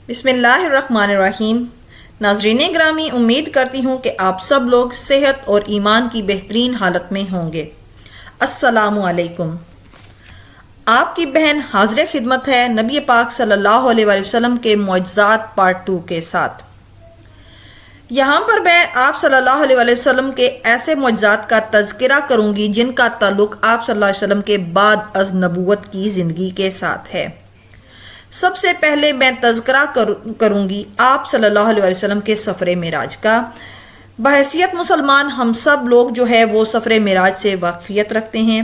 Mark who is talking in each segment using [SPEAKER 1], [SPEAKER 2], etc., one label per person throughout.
[SPEAKER 1] بسم اللہ الرحمن الرحیم۔ ناظرین گرامی، امید کرتی ہوں کہ آپ سب لوگ صحت اور ایمان کی بہترین حالت میں ہوں گے۔ السلام علیکم۔ آپ کی بہن حاضر خدمت ہے نبی پاک صلی اللہ علیہ وآلہ وسلم کے معجزات پارٹ 2 کے ساتھ۔ یہاں پر میں آپ صلی اللہ علیہ وآلہ وسلم کے ایسے معجزات کا تذکرہ کروں گی جن کا تعلق آپ صلی اللہ علیہ وسلم کے بعد از نبوت کی زندگی کے ساتھ ہے۔ سب سے پہلے میں تذکرہ کروں گی آپ صلی اللہ علیہ وسلم کے سفر معراج کا۔ بحیثیت مسلمان ہم سب لوگ جو ہے وہ سفر معراج سے واقفیت رکھتے ہیں۔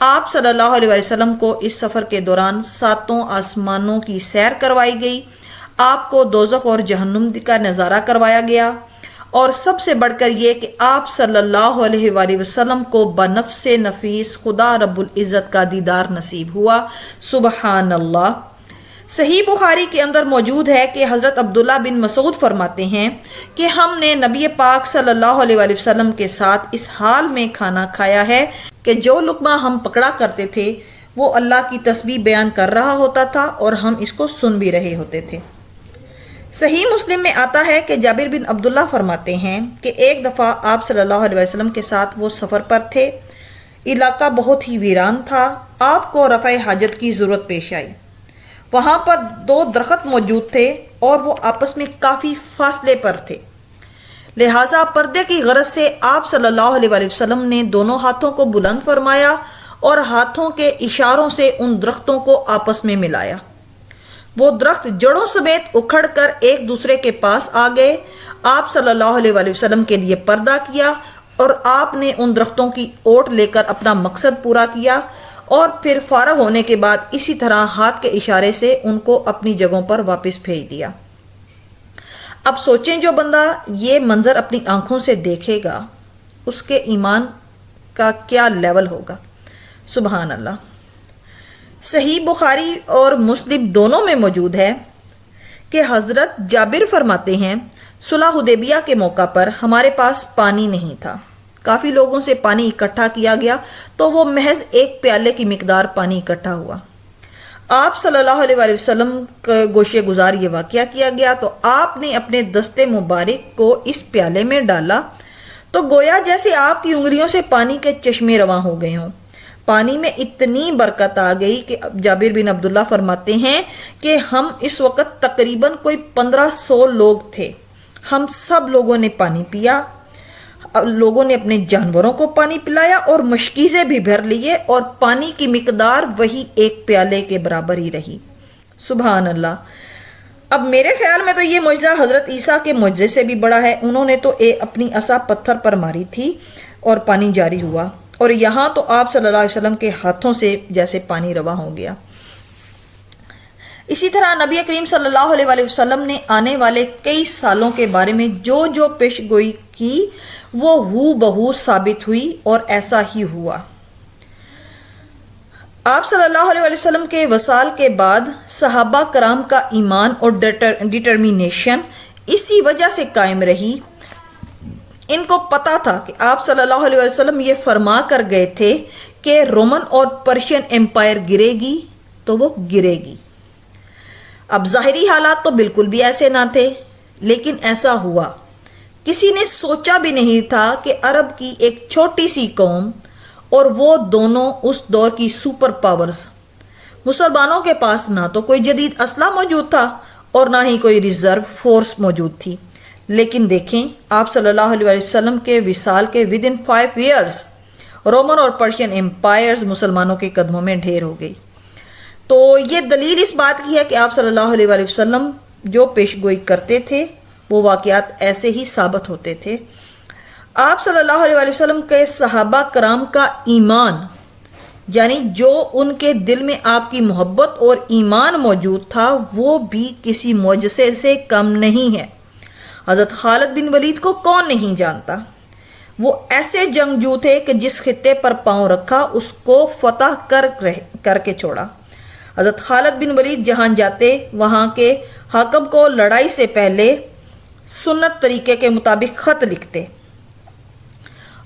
[SPEAKER 1] آپ صلی اللہ علیہ وسلم کو اس سفر کے دوران 7 آسمانوں کی سیر کروائی گئی، آپ کو دوزخ اور جہنم کا نظارہ کروایا گیا، اور سب سے بڑھ کر یہ کہ آپ صلی اللہ علیہ وآلہ وسلم کو بنفس نفیس خدا رب العزت کا دیدار نصیب ہوا۔ سبحان اللہ۔ صحیح بخاری کے اندر موجود ہے کہ حضرت عبداللہ بن مسعود فرماتے ہیں کہ ہم نے نبی پاک صلی اللہ علیہ وآلہ وسلم کے ساتھ اس حال میں کھانا کھایا ہے کہ جو لقمہ ہم پکڑا کرتے تھے وہ اللہ کی تسبیح بیان کر رہا ہوتا تھا اور ہم اس کو سن بھی رہے ہوتے تھے۔ صحیح مسلم میں آتا ہے کہ جابر بن عبداللہ فرماتے ہیں کہ ایک دفعہ آپ صلی اللہ علیہ وسلم کے ساتھ وہ سفر پر تھے، علاقہ بہت ہی ویران تھا، آپ کو رفع حاجت کی ضرورت پیش آئی۔ وہاں پر 2 درخت موجود تھے اور وہ آپس میں کافی فاصلے پر تھے، لہٰذا پردے کی غرض سے آپ صلی اللہ علیہ وآلہ وسلم نے دونوں ہاتھوں کو بلند فرمایا اور ہاتھوں کے اشاروں سے ان درختوں کو آپس میں ملایا۔ وہ درخت جڑوں سمیت اکھڑ کر ایک دوسرے کے پاس آ گئے۔ آپ صلی اللہ علیہ وآلہ وسلم کے لیے پردہ کیا اور آپ نے ان درختوں کی اوٹ لے کر اپنا مقصد پورا کیا، اور پھر فارغ ہونے کے بعد اسی طرح ہاتھ کے اشارے سے ان کو اپنی جگہوں پر واپس بھیج دیا۔ اب سوچیں جو بندہ یہ منظر اپنی آنکھوں سے دیکھے گا اس کے ایمان کا کیا لیول ہوگا۔ سبحان اللہ۔ صحیح بخاری اور مسلم دونوں میں موجود ہے کہ حضرت جابر فرماتے ہیں صلح حدیبیہ کے موقع پر ہمارے پاس پانی نہیں تھا، کافی لوگوں سے پانی اکٹھا کیا گیا تو وہ محض 1 پیالے کی مقدار پانی اکٹھا ہوا۔ آپ صلی اللہ علیہ وآلہ وسلم کے گوشے گزار یہ واقعہ کیا گیا تو آپ نے اپنے دستے مبارک کو اس پیالے میں ڈالا تو گویا جیسے آپ کی انگلیوں سے پانی کے چشمے رواں ہو گئے ہوں۔ پانی میں اتنی برکت آ گئی کہ جابر بن عبداللہ فرماتے ہیں کہ ہم اس وقت تقریباً کوئی 1500 لوگ تھے، ہم سب لوگوں نے پانی پیا، لوگوں نے اپنے جانوروں کو پانی پلایا اور مشکیزیں بھی بھر لیے، اور پانی کی مقدار وہی 1 پیالے کے برابر ہی رہی۔ سبحان اللہ۔ اب میرے خیال میں تو یہ معجزہ حضرت عیسیٰ کے معجزے سے بھی بڑا ہے، انہوں نے تو اپنی عصا پتھر پر ماری تھی اور پانی جاری ہوا، اور یہاں تو آپ صلی اللہ علیہ وسلم کے ہاتھوں سے جیسے پانی رواں ہو گیا۔ اسی طرح نبی کریم صلی اللہ علیہ وآلہ وسلم نے آنے والے کئی سالوں کے بارے میں جو پیش گوئی کی وہ ہو بہو ثابت ہوئی اور ایسا ہی ہوا۔ آپ صلی اللہ علیہ وسلم کے وصال کے بعد صحابہ کرام کا ایمان اور ڈٹرمینیشن اسی وجہ سے قائم رہی۔ ان کو پتا تھا کہ آپ صلی اللہ علیہ وسلم یہ فرما کر گئے تھے کہ رومن اور پرشین امپائر گرے گی تو وہ گرے گی۔ اب ظاہری حالات تو بالکل بھی ایسے نہ تھے، لیکن ایسا ہوا۔ کسی نے سوچا بھی نہیں تھا کہ عرب کی ایک چھوٹی سی قوم اور وہ دونوں اس دور کی سپر پاورز، مسلمانوں کے پاس نہ تو کوئی جدید اسلحہ موجود تھا اور نہ ہی کوئی ریزرو فورس موجود تھی، لیکن دیکھیں آپ صلی اللہ علیہ وسلم کے وصال کے ودن 5 ایئرز رومن اور پرشین امپائرز مسلمانوں کے قدموں میں ڈھیر ہو گئی۔ تو یہ دلیل اس بات کی ہے کہ آپ صلی اللہ علیہ وسلم جو پیش گوئی کرتے تھے وہ واقعات ایسے ہی ثابت ہوتے تھے۔ آپ صلی اللہ علیہ وسلم کے صحابہ کرام کا ایمان، یعنی جو ان کے دل میں آپ کی محبت اور ایمان موجود تھا، وہ بھی کسی معجزے سے کم نہیں ہے۔ حضرت خالد بن ولید کو کون نہیں جانتا؟ وہ ایسے جنگجو تھے کہ جس خطے پر پاؤں رکھا اس کو فتح کر کے چھوڑا۔ حضرت خالد بن ولید جہاں جاتے وہاں کے حاکم کو لڑائی سے پہلے سنت طریقے کے مطابق خط لکھتے،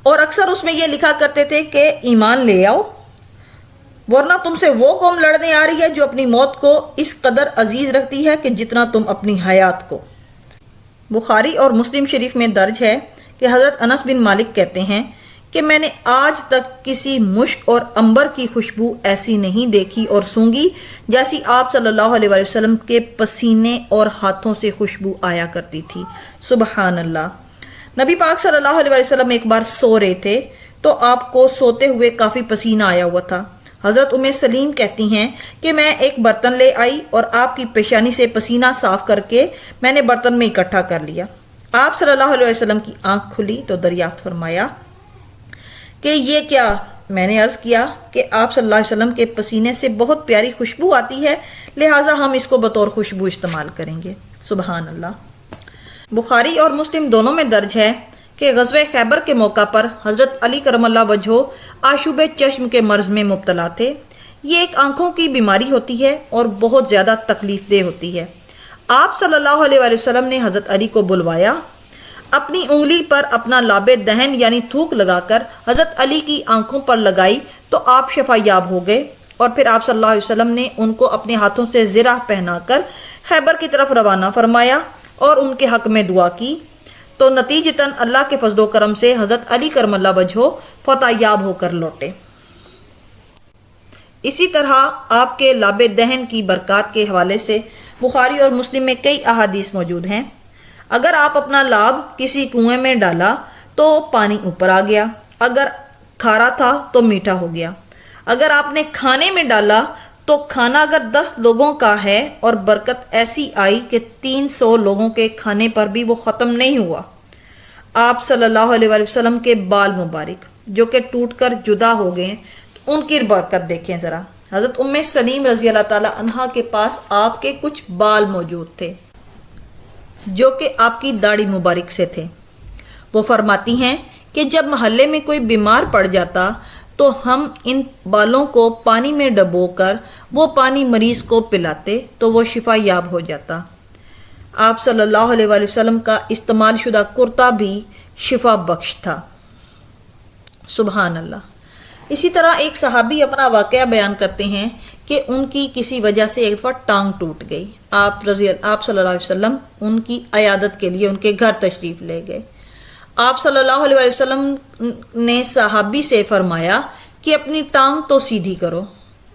[SPEAKER 1] اور اکثر اس میں یہ لکھا کرتے تھے کہ ایمان لے آؤ، ورنہ تم سے وہ قوم لڑنے آ رہی ہے جو اپنی موت کو اس قدر عزیز رکھتی ہے کہ جتنا تم اپنی حیات کو۔ بخاری اور مسلم شریف میں درج ہے کہ حضرت انس بن مالک کہتے ہیں کہ میں نے آج تک کسی مشک اور عنبر کی خوشبو ایسی نہیں دیکھی اور سونگھی جیسی آپ صلی اللہ علیہ وآلہ وسلم کے پسینے اور ہاتھوں سے خوشبو آیا کرتی تھی۔ سبحان اللہ۔ نبی پاک صلی اللہ علیہ وآلہ وسلم ایک بار سو رہے تھے تو آپ کو سوتے ہوئے کافی پسینہ آیا ہوا تھا۔ حضرت ام سلیم کہتی ہیں کہ میں ایک برتن لے آئی اور آپ کی پیشانی سے پسینہ صاف کر کے میں نے برتن میں اکٹھا کر لیا۔ آپ صلی اللہ علیہ وسلم کی آنکھ کھلی تو دریافت فرمایا کہ یہ کیا؟ میں نے عرض کیا کہ آپ صلی اللہ علیہ وسلم کے پسینے سے بہت پیاری خوشبو آتی ہے، لہٰذا ہم اس کو بطور خوشبو استعمال کریں گے۔ سبحان اللہ۔ بخاری اور مسلم دونوں میں درج ہے کہ غزوہ خیبر کے موقع پر حضرت علی کرم اللہ وجہہ آشوب چشم کے مرض میں مبتلا تھے۔ یہ ایک آنکھوں کی بیماری ہوتی ہے اور بہت زیادہ تکلیف دہ ہوتی ہے۔ آپ صلی اللہ علیہ وآلہ وسلم نے حضرت علی کو بلوایا، اپنی انگلی پر اپنا لاب دہن یعنی تھوک لگا کر حضرت علی کی آنکھوں پر لگائی تو آپ شفا یاب ہو گئے، اور پھر آپ صلی اللہ علیہ وسلم نے ان کو اپنے ہاتھوں سے زرہ پہنا کر خیبر کی طرف روانہ فرمایا اور ان کے حق میں دعا کی، تو نتیجتاً اللہ کے فضل و کرم سے حضرت علی کرم اللہ وجہہ فتح یاب ہو کر لوٹے۔ اسی طرح آپ کے لاب دہن کی برکات کے حوالے سے بخاری اور مسلم میں کئی احادیث موجود ہیں۔ اگر آپ اپنا لاب کسی کنویں میں ڈالا تو پانی اوپر آ گیا، اگر کھارا تھا تو میٹھا ہو گیا۔ اگر آپ نے کھانے میں ڈالا تو کھانا اگر 10 لوگوں کا ہے اور برکت ایسی آئی کہ 300 لوگوں کے کھانے پر بھی وہ ختم نہیں ہوا۔ آپ صلی اللہ علیہ وآلہ وسلم کے بال مبارک جو کہ ٹوٹ کر جدا ہو گئے، ان کی برکت دیکھیں ذرا۔ حضرت ام سلیم رضی اللہ تعالی عنہا کے پاس آپ کے کچھ بال موجود تھے جو کہ آپ کی داڑھی مبارک سے تھے۔ وہ فرماتی ہیں کہ جب محلے میں کوئی بیمار پڑ جاتا تو ہم ان بالوں کو پانی میں ڈبو کر وہ پانی مریض کو پلاتے تو وہ شفا یاب ہو جاتا۔ آپ صلی اللہ علیہ وآلہ وسلم کا استعمال شدہ کرتا بھی شفا بخش تھا۔ سبحان اللہ۔ اسی طرح ایک صحابی اپنا واقعہ بیان کرتے ہیں کہ ان کی کسی وجہ سے ایک دفعہ ٹانگ ٹوٹ گئی۔ آپ صلی اللہ علیہ وسلم ان کی عیادت کے لیے ان کے گھر تشریف لے گئے۔ آپ صلی اللہ علیہ وسلم نے صحابی سے فرمایا کہ اپنی ٹانگ تو سیدھی کرو۔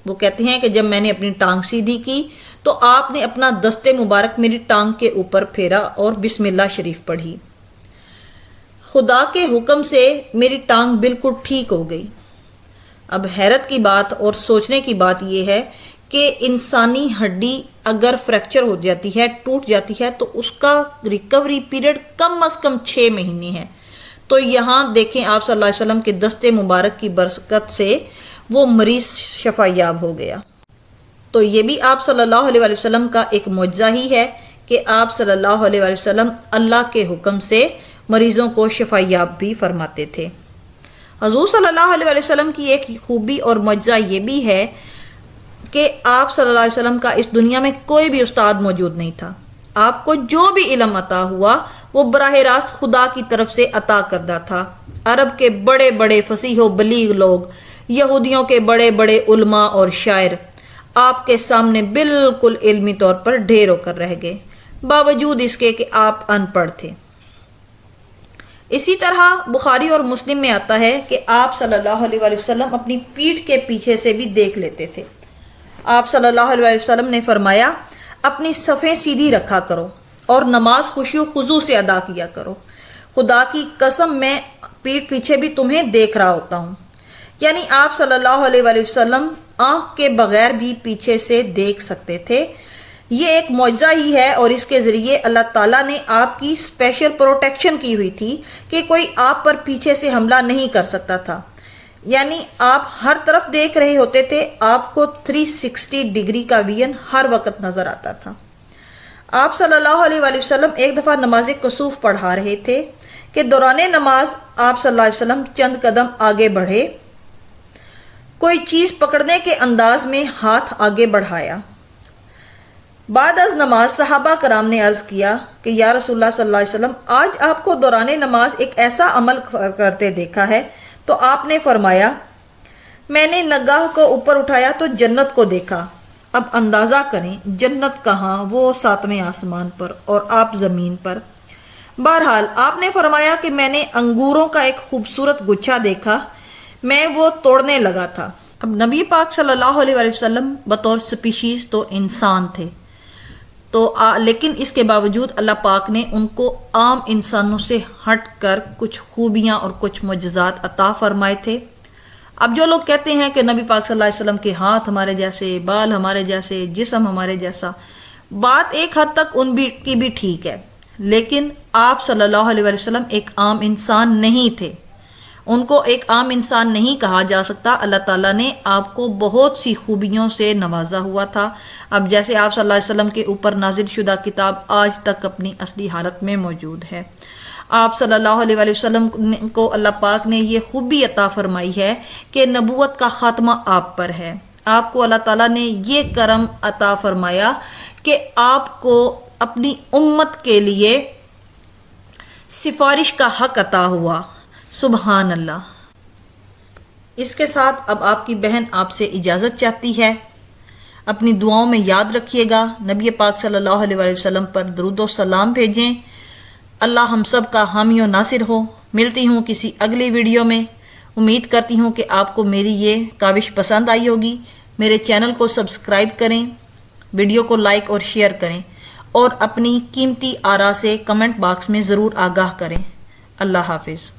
[SPEAKER 1] وہ کہتے ہیں کہ جب میں نے اپنی ٹانگ سیدھی کی تو آپ نے اپنا دستے مبارک میری ٹانگ کے اوپر پھیرا اور بسم اللہ شریف پڑھی۔ خدا کے حکم سے میری ٹانگ بالکل ٹھیک ہو گئی۔ اب حیرت کی بات اور سوچنے کی بات یہ ہے کہ انسانی ہڈی اگر فریکچر ہو جاتی ہے، ٹوٹ جاتی ہے، تو اس کا ریکوری پیریڈ کم از کم 6 مہینے ہے۔ تو یہاں دیکھیں آپ صلی اللہ علیہ وسلم کے دستے مبارک کی برکت سے وہ مریض شفا یاب ہو گیا۔ تو یہ بھی آپ صلی اللہ علیہ وسلم کا ایک معجزہ ہی ہے کہ آپ صلی اللہ علیہ وسلم اللہ کے حکم سے مریضوں کو شفا یاب بھی فرماتے تھے۔ حضور صلی اللہ علیہ وسلم کی ایک خوبی اور معجزہ یہ بھی ہے کہ آپ صلی اللہ علیہ وسلم کا اس دنیا میں کوئی بھی استاد موجود نہیں تھا۔ آپ کو جو بھی علم عطا ہوا وہ براہ راست خدا کی طرف سے عطا کردہ تھا۔ عرب کے بڑے بڑے فصیح و بلیغ لوگ، یہودیوں کے بڑے بڑے علماء اور شاعر آپ کے سامنے بالکل علمی طور پر ڈھیر ہو کر رہ گئے، باوجود اس کے کہ آپ ان پڑھ تھے۔ اسی طرح بخاری اور مسلم میں آتا ہے کہ آپ صلی اللہ علیہ وسلم اپنی پیٹھ کے پیچھے سے بھی دیکھ لیتے تھے۔ آپ صلی اللہ علیہ وسلم نے فرمایا، اپنی صفیں سیدھی رکھا کرو اور نماز خشوع و خضوع سے ادا کیا کرو۔ خدا کی قسم میں پیٹھ پیچھے بھی تمہیں دیکھ رہا ہوتا ہوں۔ یعنی آپ صلی اللہ علیہ وسلم آنکھ کے بغیر بھی پیچھے سے دیکھ سکتے تھے۔ یہ ایک معجزہ ہی ہے اور اس کے ذریعے اللہ تعالیٰ نے آپ کی اسپیشل پروٹیکشن کی ہوئی تھی کہ کوئی آپ پر پیچھے سے حملہ نہیں کر سکتا تھا۔ یعنی آپ ہر طرف دیکھ رہے ہوتے تھے، آپ کو 360 ڈگری کا ویژن ہر وقت نظر آتا تھا۔ آپ صلی اللہ علیہ وسلم ایک دفعہ نماز کسوف پڑھا رہے تھے کہ دوران نماز آپ صلی اللہ علیہ وسلم چند قدم آگے بڑھے، کوئی چیز پکڑنے کے انداز میں ہاتھ آگے بڑھایا۔ بعد از نماز صحابہ کرام نے عرض کیا کہ یا رسول اللہ صلی اللہ علیہ وسلم، آج آپ کو دوران نماز ایک ایسا عمل کرتے دیکھا ہے۔ تو آپ نے فرمایا، میں نے نگاہ کو اوپر اٹھایا تو جنت کو دیکھا۔ اب اندازہ کریں جنت کہاں، وہ 7ویں آسمان پر اور آپ زمین پر۔ بہرحال آپ نے فرمایا کہ میں نے انگوروں کا ایک خوبصورت گچھا دیکھا، میں وہ توڑنے لگا تھا۔ اب نبی پاک صلی اللہ علیہ وسلم بطور سپیشیز تو انسان تھے، لیکن اس کے باوجود اللہ پاک نے ان کو عام انسانوں سے ہٹ کر کچھ خوبیاں اور کچھ معجزات عطا فرمائے تھے۔ اب جو لوگ کہتے ہیں کہ نبی پاک صلی اللہ علیہ وسلم کے ہاتھ ہمارے جیسے، بال ہمارے جیسے، جسم ہمارے جیسا، بات ایک حد تک کی بھی ٹھیک ہے، لیکن آپ صلی اللہ علیہ وسلم ایک عام انسان نہیں تھے، ان کو ایک عام انسان نہیں کہا جا سکتا۔ اللہ تعالیٰ نے آپ کو بہت سی خوبیوں سے نوازا ہوا تھا۔ اب جیسے آپ صلی اللہ علیہ وسلم کے اوپر نازل شدہ کتاب آج تک اپنی اصلی حالت میں موجود ہے۔ آپ صلی اللہ علیہ وسلم کو اللہ پاک نے یہ خوبی عطا فرمائی ہے کہ نبوت کا خاتمہ آپ پر ہے۔ آپ کو اللہ تعالیٰ نے یہ کرم عطا فرمایا کہ آپ کو اپنی امت کے لیے سفارش کا حق عطا ہوا۔ سبحان اللہ۔ اس کے ساتھ اب آپ کی بہن آپ سے اجازت چاہتی ہے۔ اپنی دعاؤں میں یاد رکھیے گا، نبی پاک صلی اللہ علیہ وسلم پر درود و سلام بھیجیں۔ اللہ ہم سب کا حامی و ناصر ہو۔ ملتی ہوں کسی اگلی ویڈیو میں۔ امید کرتی ہوں کہ آپ کو میری یہ کاوش پسند آئی ہوگی۔ میرے چینل کو سبسکرائب کریں، ویڈیو کو لائک اور شیئر کریں، اور اپنی قیمتی آراء سے کمنٹ باکس میں ضرور آگاہ کریں۔ اللہ حافظ۔